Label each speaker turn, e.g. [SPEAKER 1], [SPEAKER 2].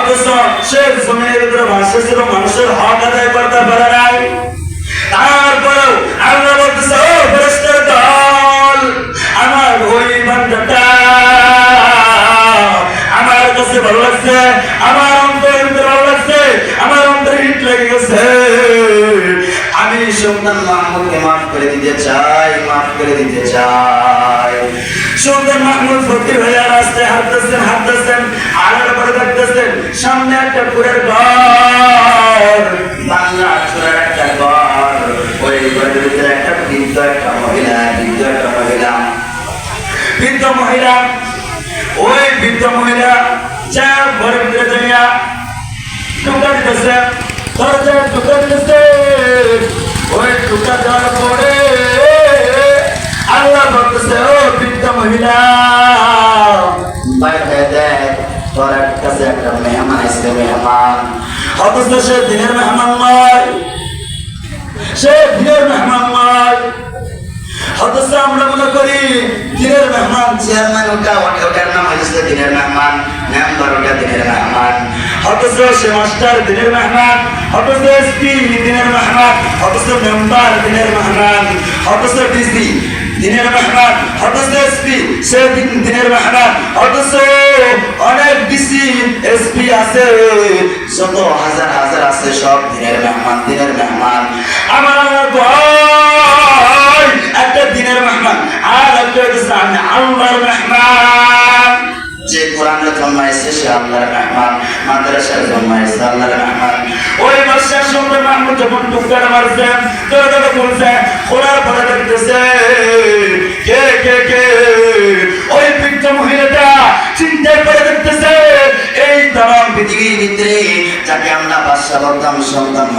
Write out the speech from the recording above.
[SPEAKER 1] অথচ সে জমিনের ভিতরে ভাসতেছিল, মানুষের হক আদায় করতে পারে নাই। তারপরেও আল্লাহ বলতেছে, ও ফেরেশতার দল, আমার ওই বান্দাটা আমার কাছে ভালো লাগছে, আমার অন্তরের ভিতরে ভালো লাগছে, আমার অন্তরে হিট লেগে গেছে। আমি সুলতান মাহমুদকে মাফ করে দিতে চাই, মাফ করে দিতে চাই। সুলতান মাহমুদ ফকির হয়ে রাস্তায় হাঁটতেছেন, আলোর পরে দেখতেছেন সামনে একটা কুড়ের ঘর, বাংলা চূড়ার একটা ঘর। ওই ঘরের ভিতরে একটা বৃদ্ধ মহিলা, ওই বৃদ্ধ মহিলা যা ঘরের ভিতরে যাইয়া টুকা দিতেছে, দরজায় টুকা দিতেছে। ওই টুকা দেওয়ার পরে আল্লাহ বলতেছে, ও বৃদ্ধ মহিলা, বাইরে দেখ, তোর কাছে একটা মেহমান আসছে, মেহমান। অথচ সে দিনের মেহমান নয়, সে দিনের মেহমান নয়। অথচ আমরা মনে করি দিনের মেহমান চেয়ারম্যান, ওটার নাম হয়েছে দিনের মেহমান, মেম্বার ওটা দিনের মেহমান। অথচ সে মাস্টার দিনের মেহমান, অথচ এসপি দিনের মেহমান, অথচ মেম্বার দিনের মেহমান, অথচ ডিসি দিনের মেহমান, অথচ এসপি সে দিনের মেহমান, অথচ অনেক ডিসি এসপি আছে, যত হাজার হাজার আছে, সব দিনের মেহমান, দিনের মেহমান। আমার একটা দিনের মেহমান, আর একটা আল্লাহর মেহমান। যে কোরআনের জন্মাইছে সে আল্লাহর মেহমান, মাদ্রাসার জন্মাইছে আল্লাহর মেহমান। ওই বাদশাহ সুলতান মাহমুদ যখন টুকরা মারছে, দরজাটা খুলছে, খোলার পরে দেখতেছে কে কে কে, ওই বৃদ্ধ মহিলাটা চিন্তায় করে দেখতেছে এই তাম পৃথিবীর ভিতরে যাকে আমরা বাদশাহ বলতাম সুলতান